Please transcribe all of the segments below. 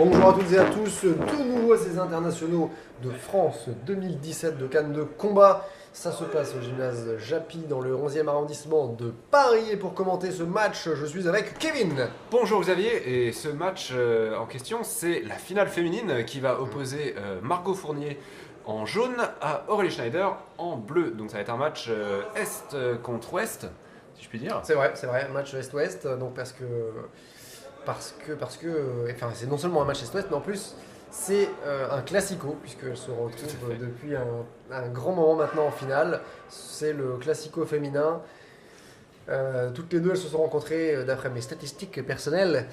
Bonjour à toutes et à tous, de nouveau à ces internationaux de France 2017 de Cannes de combat. Ça se passe au gymnase Japy dans le 11e arrondissement de Paris. Et pour commenter ce match, je suis avec Kevin. Bonjour Xavier, et ce match en question, c'est la finale féminine qui va opposer Margot Fournier en jaune à Aurélie Schneider en bleu. Donc ça va être un match Est contre Ouest, si je puis dire. C'est vrai, match Est-Ouest, donc enfin, c'est non seulement un match Est-Ouest, mais en plus c'est un classico, puisqu'elle se retrouve depuis un grand moment maintenant en finale. C'est le classico féminin. Toutes les deux, elles se sont rencontrées, d'après mes statistiques personnelles,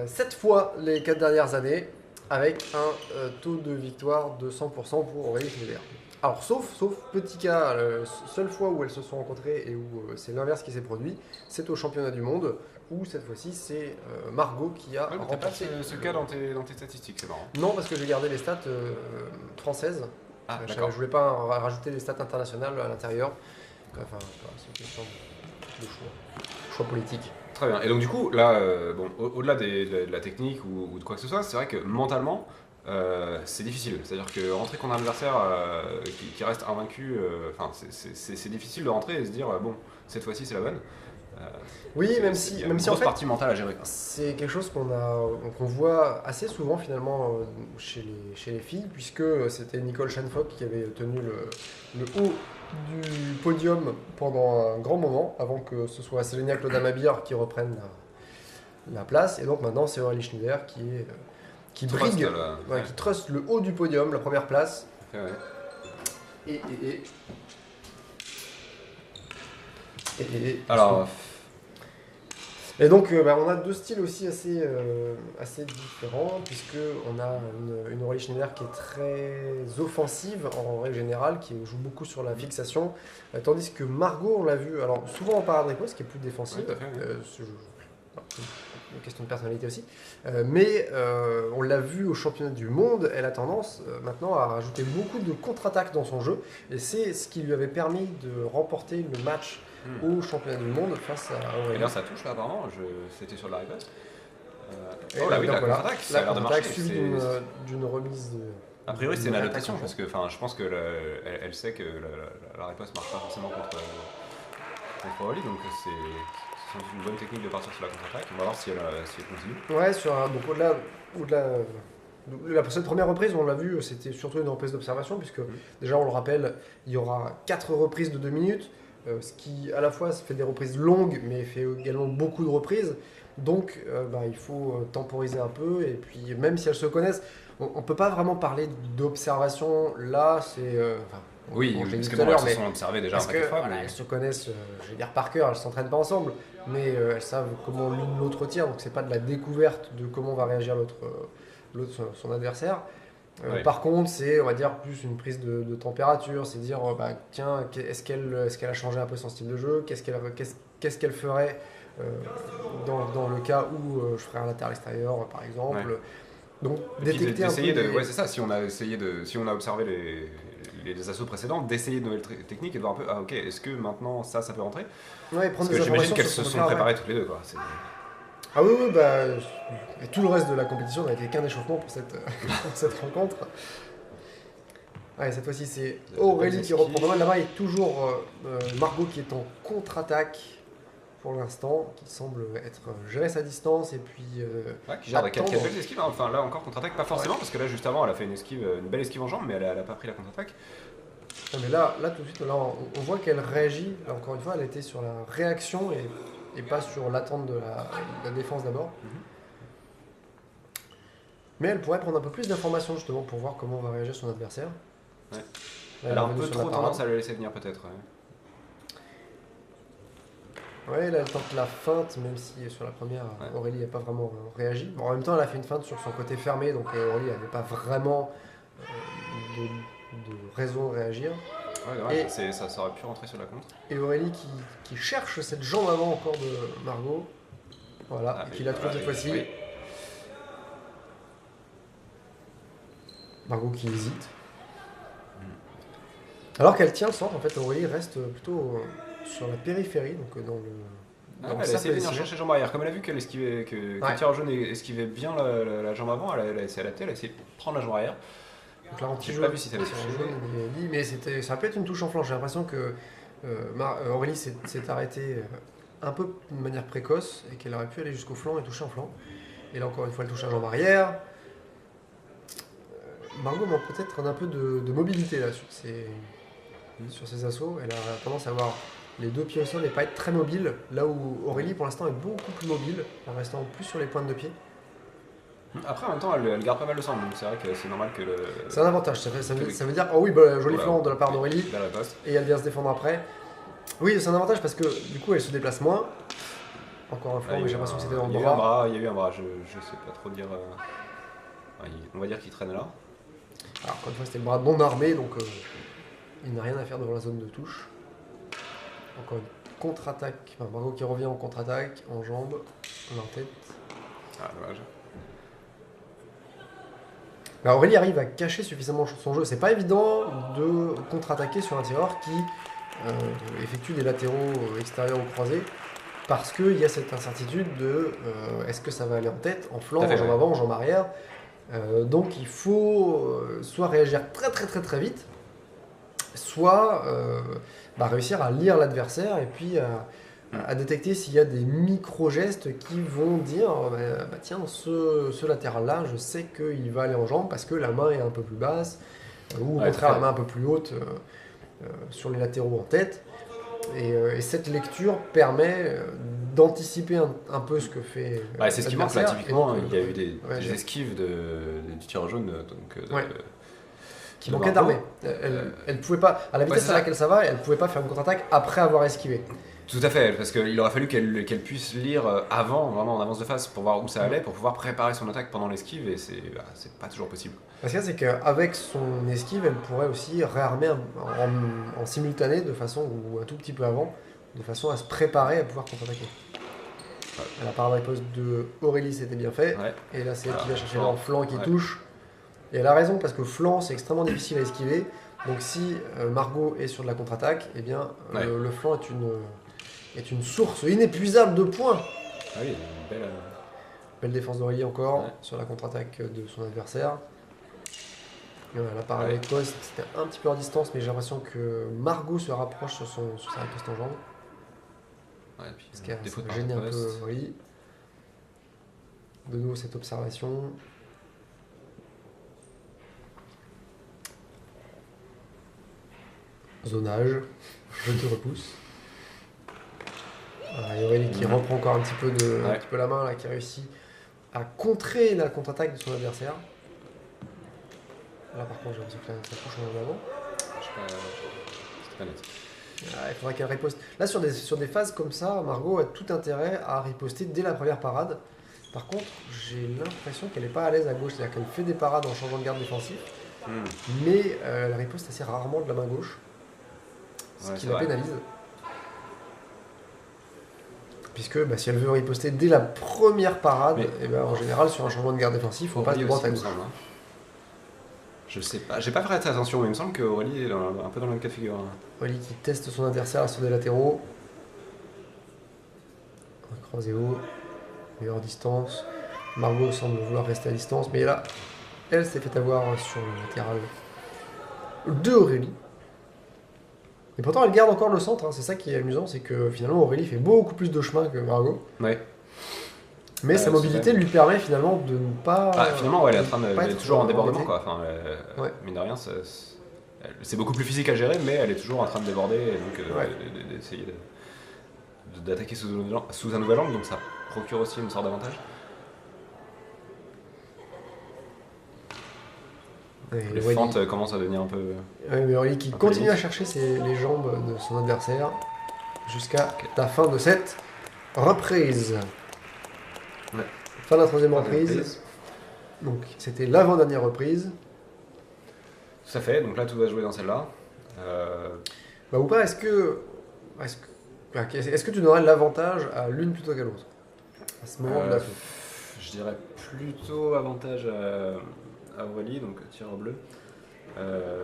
7 fois les 4 dernières années, avec un taux de victoire de 100% pour Aurélie Schneider. Alors, sauf petit cas, la seule fois où elles se sont rencontrées et où c'est l'inverse qui s'est produit, c'est au championnat du monde, où cette fois-ci c'est Margot qui a Ouais, mais t'as pas remporté. ce cas dans tes statistiques, c'est marrant. Non, parce que j'ai gardé les stats françaises. Ah, Je d'accord. voulais pas rajouter les stats internationales à l'intérieur. Enfin, voilà, c'est une question de choix politique. Très bien. Et donc du coup, là, bon, au-delà de la technique ou de quoi que ce soit, c'est vrai que mentalement, c'est difficile. C'est-à-dire que rentrer contre un adversaire qui reste invaincu, enfin, c'est difficile de rentrer et se dire, bon, cette fois-ci c'est la bonne. Euh, Oui, il y même a si une en grosse fait, partie mentale à gérer, quoi. c'est quelque chose qu'on voit assez souvent finalement chez les filles, puisque c'était Nicole Schanfock qui avait tenu le haut du podium pendant un grand moment, avant que ce soit Selenia Claude-Amabir qui reprenne la place. Et donc maintenant, c'est Aurélie Schneider qui Trust, brigue, là, ouais, qui truste le haut du podium, la première place. ouais, ouais. Et, et, et, et- Alors, Et donc, on a deux styles aussi assez différents, puisqu'on a une Aurélie Schneider qui est très offensive en règle générale, qui joue beaucoup sur la fixation, tandis que Margot, on l'a vu, alors souvent en parade riposte, qui est plus défensive, tout à fait, oui. une question de personnalité aussi, mais on l'a vu au championnat du monde, elle a tendance maintenant à rajouter beaucoup de contre-attaques dans son jeu, et c'est ce qui lui avait permis de remporter le match au championnat du monde face à Et Aurélie. là, ça touche là, apparemment. C'était sur de la riposte. Et Oh là, oui, donc la voilà, contre-attaque, ça la a l'air de contre-attaque marcher. suivie d'une remise de. A priori, c'est une d'une adaptation attaque parce que je pense que elle sait que la riposte marche pas forcément contre Oli, donc c'est une bonne technique de partir sur la contre-attaque. On va voir si elle continue. Ouais, donc au-delà cette première reprise, on l'a vu, c'était surtout une reprise d'observation, puisque déjà, on le rappelle, il y aura 4 reprises de 2 minutes, ce qui à la fois fait des reprises longues, mais fait également beaucoup de reprises. Donc, il faut temporiser un peu, et puis même si elles se connaissent, on ne peut pas vraiment parler d'observation. Là, c'est. Oui, Bon, je l'ai parce dit que tout à bon, elles l'heure, se mais sont observées déjà un parce que paquet de fois. voilà, Mais... elles se connaissent, je vais dire par cœur, elles s'entraînent pas ensemble, mais elles savent comment l'une l'autre tire, donc c'est pas de la découverte de comment va réagir son adversaire. Ouais. Par contre, c'est, on va dire, plus une prise de température, c'est dire, tiens, est-ce qu'elle a changé un peu son style de jeu, qu'est-ce qu'elle ferait euh, dans le cas où je ferais un latéral extérieur, par exemple. Ouais. Donc, Et puis détecter un peu d'essayer de. les- Ouais, c'est ça, si on a observé les assauts précédents, d'essayer de nouvelles techniques et de voir un peu, ah ok, est-ce que maintenant ça peut rentrer? Ouais, Parce prendre que des j'imagine informations qu'elles sur se son sont cas, ouais. préparées toutes les deux, quoi. Ah oui, oui, et tout le reste de la compétition n'a été qu'un échauffement pour pour cette rencontre. Ouais, cette fois-ci, c'est Aurélie qui reprend pas mal la main et toujours Margot qui est en contre-attaque pour l'instant, qui semble être gérer sa distance et puis Ouais, qui gère attendre. quelle belle esquive, hein. Enfin là encore contre-attaque, pas forcément, parce que là juste avant elle a fait une belle esquive en jambe, mais elle a pas pris la contre-attaque. Non, mais là, tout de suite, là, on voit qu'elle réagit. Là, encore une fois, elle était sur la réaction et pas sur l'attente de la défense d'abord. Mais elle pourrait prendre un peu plus d'informations justement pour voir comment va réagir son adversaire. Ouais. Là, Elle est a un revenue peu sur trop la parade. tendance à le laisser venir peut-être. Ouais, là, elle tente la feinte, même si sur la première, Ouais. Aurélie n'a pas vraiment réagi. Bon, en même temps, elle a fait une feinte sur son côté fermé, donc Aurélie n'avait pas vraiment de raison de réagir. Ouais, dommage, Et- ça aurait pu rentrer sur la contre. Et Aurélie qui cherche cette jambe avant encore de Margot. Voilà, Ah, et qui la trouve voilà, cette fois-ci. oui. Margot qui hésite. Alors qu'elle tient le centre, en fait, Aurélie reste plutôt sur la périphérie, donc Elle a ça essayé peut de venir essayer. chercher jambe arrière. Comme elle a vu qu'elle esquivait, que Ouais. Tira jaune esquivait bien la jambe avant, elle a essayé d'adapter, elle a essayé de prendre la jambe arrière. Donc là, J'ai anti-jaune, pas vu si ça avait sur touché. jaune, il est dit, mais ça peut être une touche en flanc. J'ai l'impression que Aurélie s'est arrêtée un peu de manière précoce et qu'elle aurait pu aller jusqu'au flanc et toucher en flanc. Et là, encore une fois, elle touche la jambe arrière. Margot manque peut-être un peu de mobilité là sur ses assauts. Elle a tendance à avoir les deux pieds au sol et pas être très mobile. Là où Aurélie, pour l'instant, est beaucoup plus mobile, en restant plus sur les pointes de pied. Après, en même temps, elle garde pas mal de sang, donc c'est vrai que c'est normal que le. C'est un avantage. Ça veut dire, oh oui, bah, joli Voilà. flanc de la part d'Aurélie. Belle riposte. Et elle vient se défendre après. Oui, c'est un avantage parce que du coup, elle se déplace moins. Encore un flanc, mais j'ai l'impression que c'était dans le Il y a eu un bras. bras, il y a eu un bras, je sais pas trop dire. On va dire qu'il traîne là. Alors, encore une fois, c'était le bras non armé, donc il n'a rien à faire devant la zone de touche. Encore une contre-attaque. Enfin, Margot qui revient en contre-attaque, en jambe, en tête. Ah, dommage. Bah, Aurélie arrive à cacher suffisamment son jeu. C'est pas évident de contre-attaquer sur un tireur qui effectue des latéraux extérieurs ou croisés parce qu'il y a cette incertitude de est-ce que ça va aller en tête, en flanc, Tout à fait, en jambe ouais. avant, en jambe arrière. Donc il faut soit réagir très vite, soit réussir à lire l'adversaire et puis à détecter s'il y a des micro-gestes qui vont dire tiens, ce latéral-là, je sais qu'il va aller en jambe parce que la main est un peu plus basse, ou au Ouais, contraire tout à la fait. main un peu plus haute sur les latéraux en tête. Et cette lecture permet d'anticiper un peu ce que fait Ouais, c'est ce qui manque là, l'adversaire. typiquement. Et donc, Il y a eu des j'ai- esquives du tireur jaune, donc. Ouais. qui de manquait Margot. d'armée. Elle pouvait pas, à la vitesse c'est à ça. laquelle ça va, elle pouvait pas faire une contre-attaque après avoir esquivé. Tout à fait, parce qu'il aurait fallu qu'elle puisse lire avant, vraiment en avance de phase, pour voir où ça allait, pour pouvoir préparer son attaque pendant l'esquive, et c'est pas toujours possible. Parce que c'est qu'avec son esquive, elle pourrait aussi réarmer en simultané, de façon, ou un tout petit peu avant, de façon à se préparer à pouvoir contre-attaquer. Ouais. La parade riposte de Aurélie, c'était bien fait. Ouais. Et là, c'est elle qui Alors, va chercher flanc. dans le flanc qui Ouais. touche. Et elle a raison, parce que flanc, c'est extrêmement difficile à esquiver. Donc si Margot est sur de la contre-attaque, eh bien, Ouais. le flanc est une source inépuisable de points. Ah oui, une belle. Belle défense d'Aurélie encore, Ouais. sur la contre-attaque de son adversaire. Et voilà, la parade Ouais. riposte, c'était un petit peu en distance, mais j'ai l'impression que Margot se rapproche sur sa riposte en jambe. Ouais, et puis, Ce qui a défaut de gêné un peu riposte. Aurélie. De nouveau, cette observation. Zonage, je te repousse. Et Aurélie qui reprend encore un petit peu la main, là, qui réussit à contrer la contre-attaque de son adversaire. Là par contre j'ai l'impression que ça touche en avant. Je sais pas, c'était pas net. Il faudra qu'elle riposte. Là sur des phases comme ça, Margot a tout intérêt à riposter dès la première parade. Par contre, j'ai l'impression qu'elle n'est pas à l'aise à gauche, c'est-à-dire qu'elle fait des parades en changeant de garde défensif, mais elle riposte assez rarement de la main gauche, ce Ouais, qui c'est la vrai. pénalise. Puisque si elle veut riposter dès la première parade, Mais- et en général sur un changement de garde défensif, on passe de Aurélie droite aussi, à il me gauche. semble, hein. Je sais pas, j'ai pas fait attention, mais il me semble qu'Aurélie est un peu dans le même cas de figure. Hein. Aurélie qui teste son adversaire sur des latéraux. Un croisé haut, meilleure distance. Margot semble vouloir rester à distance, mais là, elle s'est fait avoir sur le latéral de Aurélie. Et pourtant, elle garde encore le centre, hein. C'est ça qui est amusant, c'est que finalement Aurélie fait beaucoup plus de chemin que Margot. Ouais. Mais sa c'est mobilité vrai. lui permet finalement de ne pas. Finalement, ouais, elle est, pas elle est être toujours en débordement, embêtée. quoi. Enfin, Ouais. mine de rien, c'est beaucoup plus physique à gérer, mais elle est toujours en train de déborder, et donc Ouais. d'essayer d'attaquer sous un nouvel angle, donc ça procure aussi une sorte d'avantage. Et Les Aurélie- fentes commencent à devenir un peu. Ouais, mais Aurélie qui Un peu continue à limite. chercher les jambes de son adversaire jusqu'à Ok. la fin de cette reprise. Ouais. Fin de la troisième reprise. Donc c'était l'avant-dernière reprise. Tout à fait, donc là tout va jouer dans celle-là. Ou pas, est-ce que tu donnerais l'avantage à l'une plutôt qu'à l'autre à ce moment de la fin? Je dirais plutôt avantage à Aurélie, donc tireur bleu.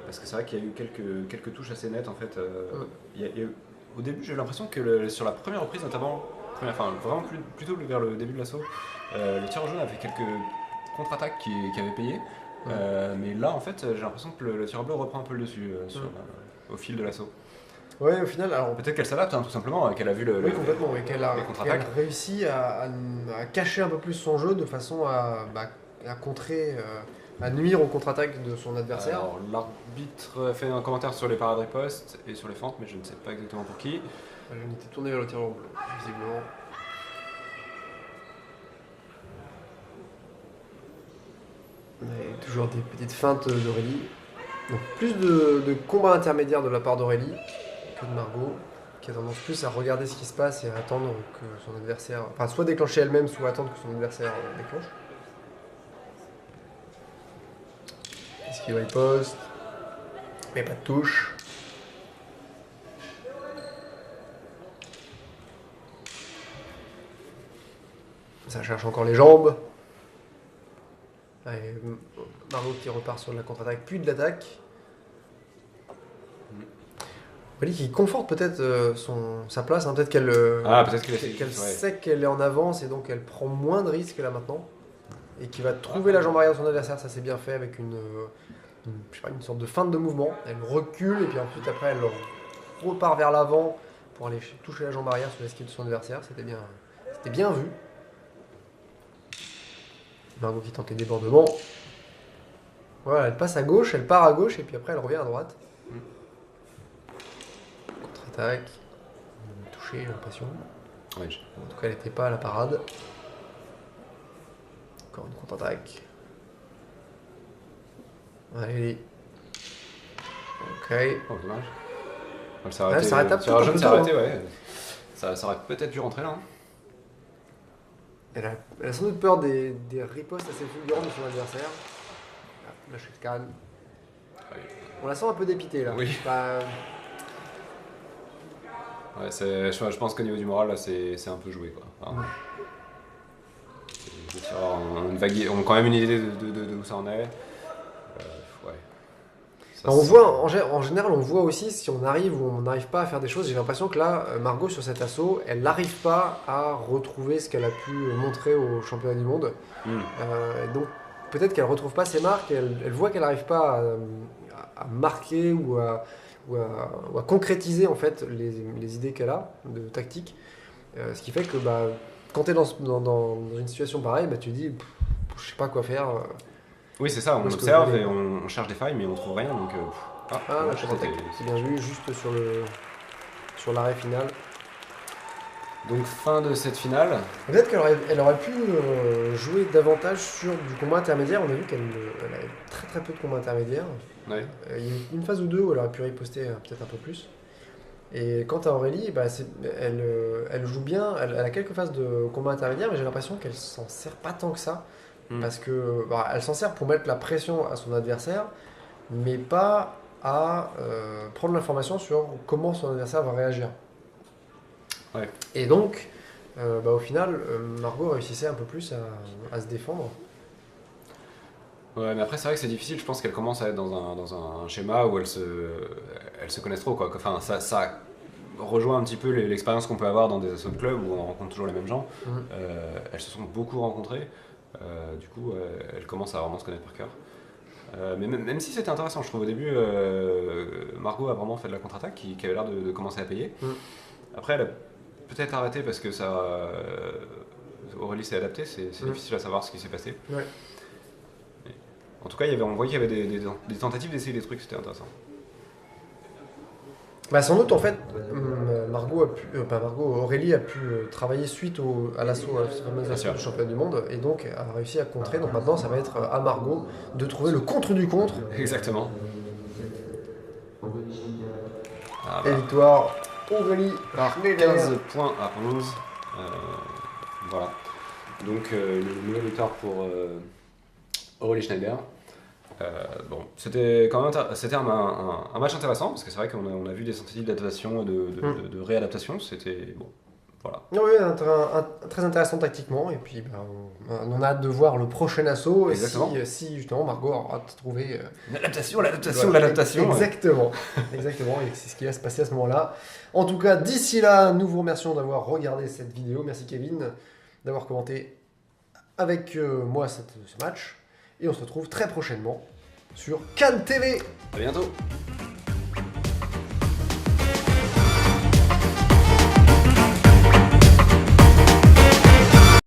Parce que c'est vrai qu'il y a eu quelques touches assez nettes en fait. Au début, j'ai eu l'impression que sur la première reprise, notamment enfin vraiment plutôt vers le début de l'assaut, le tireur jaune avait quelques contre-attaques qui avaient payé. Mais là, en fait, j'ai l'impression que le tireur bleu reprend un peu le dessus au fil de l'assaut. Ouais, au final, alors peut-être qu'elle s'adapte, hein, tout simplement, qu'elle a vu oui, complètement, et qu'elle a réussi à cacher un peu plus son jeu de façon à contrer, à nuire aux contre-attaques de son adversaire. Alors, l'arbitre fait un commentaire sur les parades ripostes et sur les fentes, mais je ne sais pas exactement pour qui. Je m'étais tourné vers le tireur bleu, visiblement. Mais toujours des petites feintes d'Aurélie. Donc plus de combats intermédiaires de la part d'Aurélie que de Margot, qui a tendance plus à regarder ce qui se passe et à attendre que son adversaire... Enfin, soit déclencher elle-même, soit attendre que son adversaire déclenche. Esquive riposte. Mais pas de touche. Ça cherche encore les jambes. Allez, Margot qui repart sur de la contre-attaque, puis de l'attaque. Aurélie qui conforte peut-être sa place, hein. Peut-être qu'elle sait qu'elle est en avance et donc elle prend moins de risques là maintenant. Et qui va trouver la jambe arrière de son adversaire, ça c'est bien fait avec une sorte de feinte de mouvement. Elle recule et puis ensuite après elle repart vers l'avant pour aller toucher la jambe arrière sur l'esquive de son adversaire. C'était bien vu. Margot qui tente les débordements. Voilà, elle passe à gauche, elle part à gauche et puis après elle revient à droite. Contre-attaque. Touché, j'ai l'impression. Oui. En tout cas, elle n'était pas à la parade. Encore une contre-attaque. Allez. Ok. Oh, dommage. Elle s'arrête un peu jeune plus s'est arrêté, ouais. Ça aurait peut-être dû rentrer là. Hein. Elle a sans doute peur des ripostes assez fulgurantes de son adversaire. La chute canne. On la sent un peu dépitée là. Oui. Ouais, je pense qu'au niveau du moral, là, c'est un peu joué, quoi. Enfin, les tireurs ont quand même une idée de où ça en est. Ouais. Ça, on voit, en général, on voit aussi si on arrive ou on n'arrive pas à faire des choses. J'ai l'impression que là, Margot, sur cet assaut, elle n'arrive pas à retrouver ce qu'elle a pu montrer au championnat du monde. Donc, peut-être qu'elle ne retrouve pas ses marques. Elle voit qu'elle n'arrive pas à marquer ou à concrétiser en fait les idées qu'elle a de tactique. Ce qui fait que quand tu es dans une situation pareille, tu te dis je sais pas quoi faire. Oui, c'est ça, on observe et on cherche des failles mais on trouve rien. Donc, c'est bien vu juste sur l'arrêt final. Donc fin de cette finale. Peut-être qu'elle aurait pu jouer davantage sur du combat intermédiaire. On a vu qu'elle avait très très peu de combats intermédiaires. Ouais. Il y a eu une phase ou deux où elle aurait pu riposter peut-être un peu plus. Et quant à Aurélie, elle joue bien, elle a quelques phases de combat intermédiaire, mais j'ai l'impression qu'elle s'en sert pas tant que ça. Parce que elle s'en sert pour mettre la pression à son adversaire, mais pas à prendre l'information sur comment son adversaire va réagir. Ouais. Et donc, au final, Margot réussissait un peu plus à se défendre. Ouais, mais après c'est vrai que c'est difficile, je pense qu'elle commence à être dans un schéma où elles se connaissent trop, quoi. Enfin, ça rejoint un petit peu l'expérience qu'on peut avoir dans des assos de club où on rencontre toujours les mêmes gens. Elles se sont beaucoup rencontrées, du coup elles commencent à vraiment se connaître par cœur. Mais même si c'était intéressant, je trouve au début, Margot a vraiment fait de la contre-attaque qui avait l'air de commencer à payer. Après elle a peut-être arrêté parce que Aurélie s'est adaptée, c'est difficile à savoir ce qui s'est passé. Ouais. En tout cas, on voyait qu'il y avait des tentatives d'essayer des trucs, c'était intéressant. Sans doute, en fait, Aurélie a pu travailler suite à l'assaut, à ce fameux assaut du championnat du monde, et donc a réussi à contrer. Donc maintenant, ça va être à Margot de trouver le contre du contre. Exactement. Et victoire, Aurélie par 15 points à 11. Voilà. Donc, le nouvel victoire pour Aurélie Schneider. C'était quand même un match intéressant parce que c'est vrai qu'on a vu des tentatives d'adaptation et de réadaptation. C'était Voilà. Oui, très intéressant tactiquement. Et puis, on a hâte de voir le prochain assaut. Et si justement Margot aura trouvé. L'adaptation. Exactement. Exactement. Et c'est ce qui va se passer à ce moment-là. En tout cas, d'ici là, nous vous remercions d'avoir regardé cette vidéo. Merci Kevin d'avoir commenté avec moi ce match. Et on se retrouve très prochainement sur Cannes TV. À bientôt.